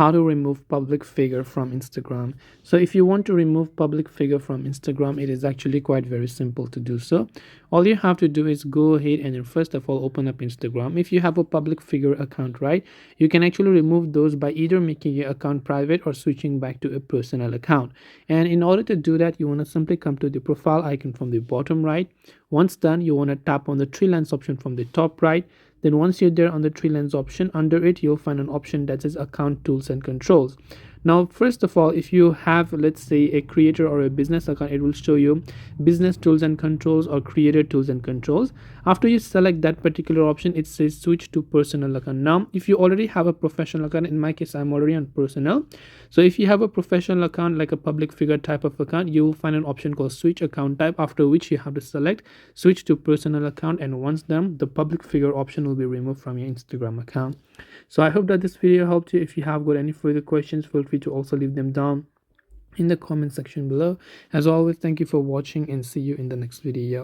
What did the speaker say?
how to remove public figure from Instagram. So if you want to remove public figure from Instagram, it is actually quite very simple to do so. All you have to do is go ahead and then first of all open up Instagram. If you have a public figure account, right, you can actually remove those by either making your account private or switching back to a personal account. And in order to do that, you want to simply come to the profile icon from the bottom right. Once done, you want to tap on the three lines option from the top right. Then once you're there on the three lines option, under it you'll find an option that says account tools and controls. Now first of all, if you have, let's say, a creator or a business account, it will show you business tools and controls or creator tools and controls. After you select that particular option, it says switch to personal account. Now if you already have a professional account, in my case I'm already on personal, so if you have a professional account like a public figure type of account, you will find an option called switch account type, after which you have to select switch to personal account, and once done, the public figure option will be removed from your Instagram account. So I hope that this video helped you. If you have got any further questions, feel free to also leave them down in the comment section below. As always, thank you for watching and see you in the next video.